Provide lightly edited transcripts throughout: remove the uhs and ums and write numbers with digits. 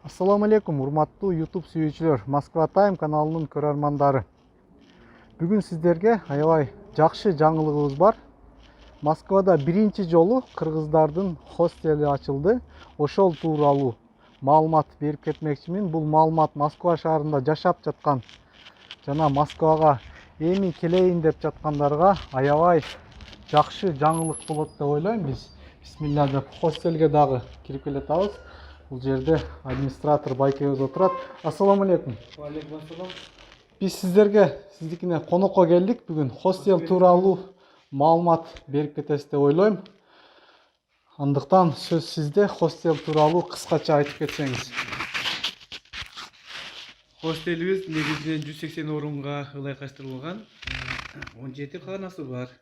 Assalamu alaikum, урматтуу YouTube сүйүүчүлөр, Moskva Time каналынын көрөрмандары. Бүгүн сиздерге аябай жакшы жаңылыгыбыз бар. Москвада биринчи жолу кыргыздардын хостели ачылды. Ошол тууралуу маалымат берип кетмекчимин. Бул маалымат Москва шаарында жашап жаткан жана Москвага эми келейин деп жаткандарга аябай жакшы жаңылык болот деп ойлойм. Биз бисмилля деп хостелге дагы кирип келатабыз. Бұл жерде администратор байкебіз отырат. Ассаламу алейкум. Алейкум ассалам. Біз сіздерге сіздікіне конокко келдік. Бүгін хостел тууралуу маалымат берип кетесиз деп ойлойм. Андыктан сөз сизде, хостел тууралуу кыскача айтып кетсеңиз. Хостелибиз негизинен 180 орунга ылайыкташтырылган. 17 каанасы бар.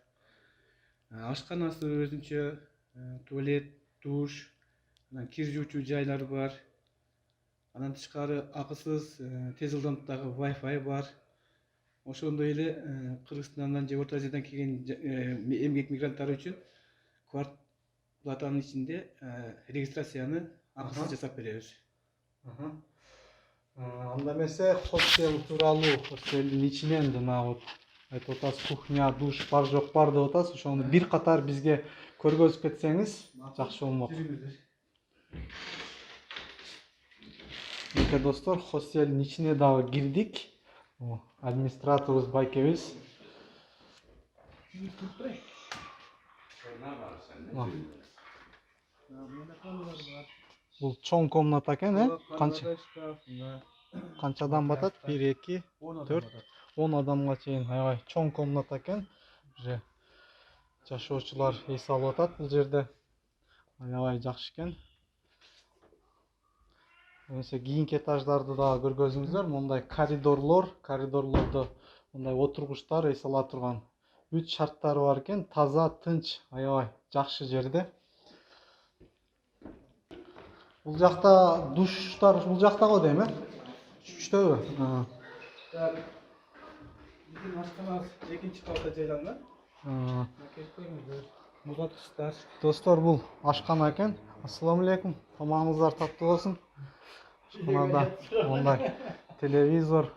Ашканасы өзүнчө, туалет, душ, кир жуучу жайлар бар. Анан тышкары акысыз тез ылдамдагы Wi-Fi бар. Ошондой эле Кыргызстандан же Орто Азиядан келген эмгек мигранттары үчүн квартплатанын ичинде регистрацияны акысыз жасап беребиз. Анда эмесе хостел тууралуу хостелдин ичинен жана айтып атасыз, кухня, душ бар жок бар деп атасыз. Ошону бир катар бизге көргөзүп кетсеңиз жакшы болмок. Мынакей достор, хостелдин ичине дагы кирдик. Администраторубуз байкебиз. Бул чоң комната экен, канчадан батат? 1, 2, 4, 10 адамга чейин аябай чоң комната экен. Уже жашоочулар эс алып атат бул жерде. Аябай жакшы экен. Эмесе кийинки этаждарды дагы көргөзүңүздөр. Мындай коридорлордо мындай отургучтар эс ала турган 3 шарттары бар экен. Таза, тынч, аябай жакшы жерде. Бул жакта душтар бул жакта го дейм, үчтөбү? Биздин ашканабыз экинчи кабатта жайланган. Музаткычтар. Достор, бул ашкана экен. Ассаламу алейкум. Тамагыңыздар таттуу болсун. Ашканада мындай телевизор,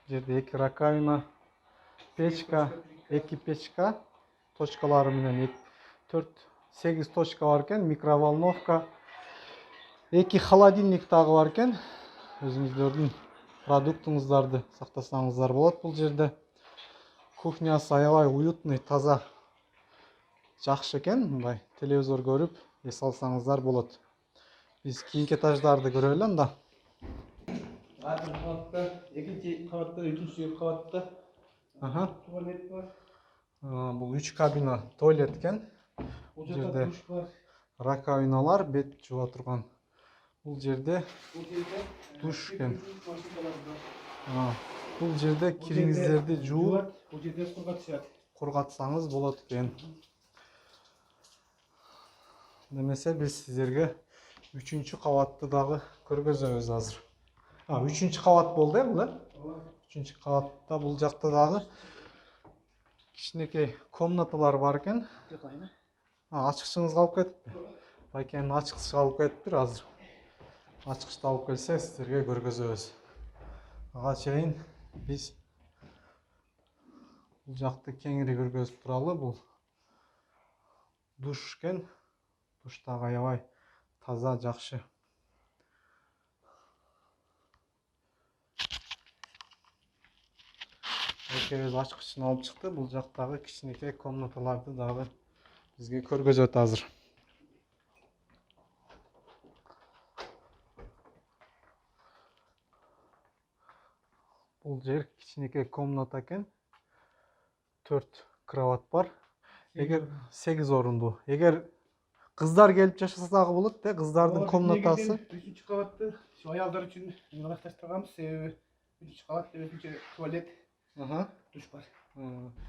жерде 2 раковина, печка, 2 печка, точкалары менен 8 точка бар экен, микроволновка, 2 холодильник дагы бар экен. Өзүңүздөрдүн продуктуңуздарды сактасаңыздар болот бул жерде. Кухнясы аябай уютный, таза, жакшы экен. Мындай телевизор көрүп эс алсаңыздар болот. Биз кийинки этаждарды көрөлү анда. Экинчи кабатта, үчүнчү кабатта туалет бар. Бул 3 кабина туалет экен. Бул жерде душ бар. Раковиналар, бет жууа турган. Бул жерде душ экен. Бул жерде кириңиздерди жууп, бул жерде кургатсаңыз болот экен. Демесе биз сиздерге 3-чү кабатты дагы көргөзөбүз азыр. 3-чү кабат болду, бул? 3-чү кабатта бул жакта дагы кичинекей комнаталар бар экен. Ачкычыңыз калып кетипти? Байкенин ачкычы калып кетиптир азыр. Ачкычты алып келсе сиздерге көргөзөбүз. Ага чейин биз бул жакты кеңири көргөзүп туралы. Бул душ экен. Душ дагы аябай таза, жакшы. Байкебиз ачкычын алып чыкты. Бул жактагы кичинекей комнаталарды дагы бизге көргөзөт азыр. Бул жер кичинекей комната экен. 4 кровать бар. Эгер 8 орунду. Эгер кыздар келип жашаса дагы болот, кыздардын комнатасы. 3-чү кабатты аялдар үчүн ылайыкташтырганбыз. Себеби 3-чү кабатта өзүнчө туалет, душ бар.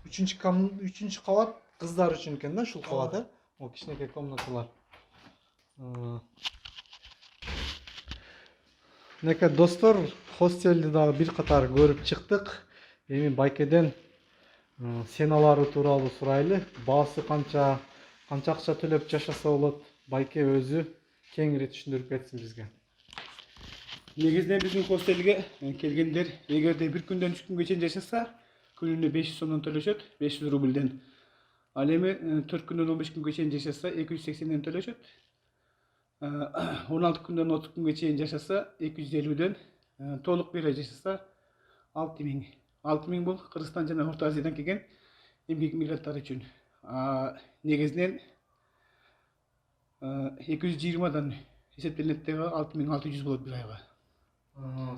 3-чү кабат кыздар үчүн экен да, ушул кабат, О, кичинекей комнаталар. Мынакей достор, хостелди дагы бир катар көрүп чыктык. Эми байкеден сеналары тууралуу сурайлы. Баасы канча акча төлөп жашаса болот? Байке өзү кеңири түшүндүрүп кетсин бизге. Негізінен біздің хостелге келгендер егерде бір күнден 3 күнге чейин жашаса, күнүнө 500 сомдон төлөшөт, 500 рубльден. Ал эми 4 күндөн 15 күнгө чейин жашаса, 280ден төлөшөт. 16 күндөн 30 күнгө чейин жашаса, 250ден, толук bir ай жашаса 6000. 6000 бул Кыргызстан жана Орто Азиядан келген эмгек мигранттар үчүн. Негизинен 220дан эсептелет дагы 6600 болот bir айга.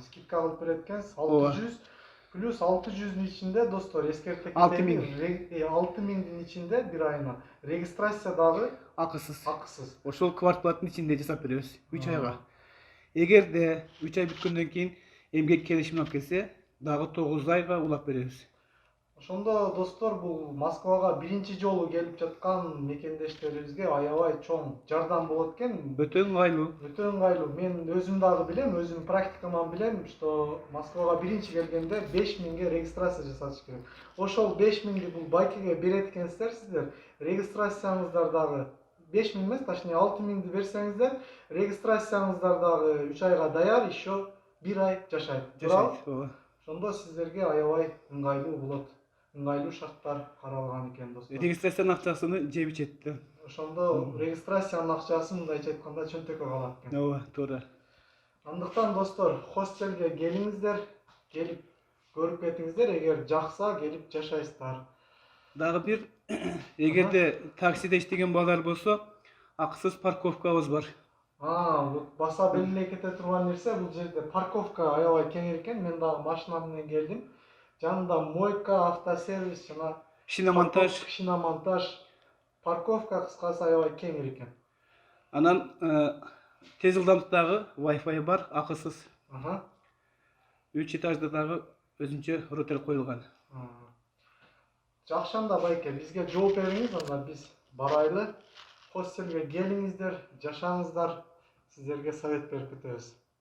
Скидка алып берет экенсиз. 600 плюс 600'ün içinde dostlar eskертip 6000. 6000'in içinde bir ayına. Registrasyon dağı Акысыз. akısız. Ошол квартплаттын ичинде жасап беребиз 3 айга. Эгерде 3 ай бүткөндөн кийин эмгек келишимин алып келсе, дагы 9 айга улап беребиз. Ошондо достор бул Москвага биринчи жолу келип жаткан мекендештерибизге аябай чоң жардам болот экен. Өтө ыңгайлуу. Өтө ыңгайлуу. Мен өзүм дагы билем, өзүм практикаман билем, что Москвага биринчи келгенде 5000ге регистрация жасатыш керек. Ошол 5000ди бул байкеге берет экенсиздер сиздер. Регистрацияңыздар дагы 5000 эмес, точнее 6000ди берсеңиздер, регистрацияңыздар дагы 3 айга даяр, еще 1 ай жашайт. Жашайт. Ошондо сиздерге аябай ыңгайлуу болот. Ыңгайлуу шарттар каралган экен достор. Регистрациянын акчасын жеп ичет. Ошондо регистрациянын акчасы мындайча айтканда чөнтөккө калат экен. Ооба, туура. Андыктан достор, хостелге келиңиздер, келип көрүп кетиңиздер, эгер жакса келип жашайсыздар. Дагы бир эгерде таксиде иштеген балдар болсо, акысыз парковкабыз бар. Вот баса белгилей кете турган нерсе, бул жерде парковка аябай кең экен. Мен дагы машина менен келдим. Жанында мойка, автосервис жана Шиномонтаж. шиномонтаж, парковка кыскасы аябай кең экен. Анан тез ылдамдыктагы Wi-Fi бар, акысыз. 3 этажда дагы өзүнчө рутер коюлган. Жакшы анда байке, бизге жооп бериңиз, анда биз барайлы. Хостелге келиңиздер, жашаңыздар. Сиздерге совет берип кетебиз.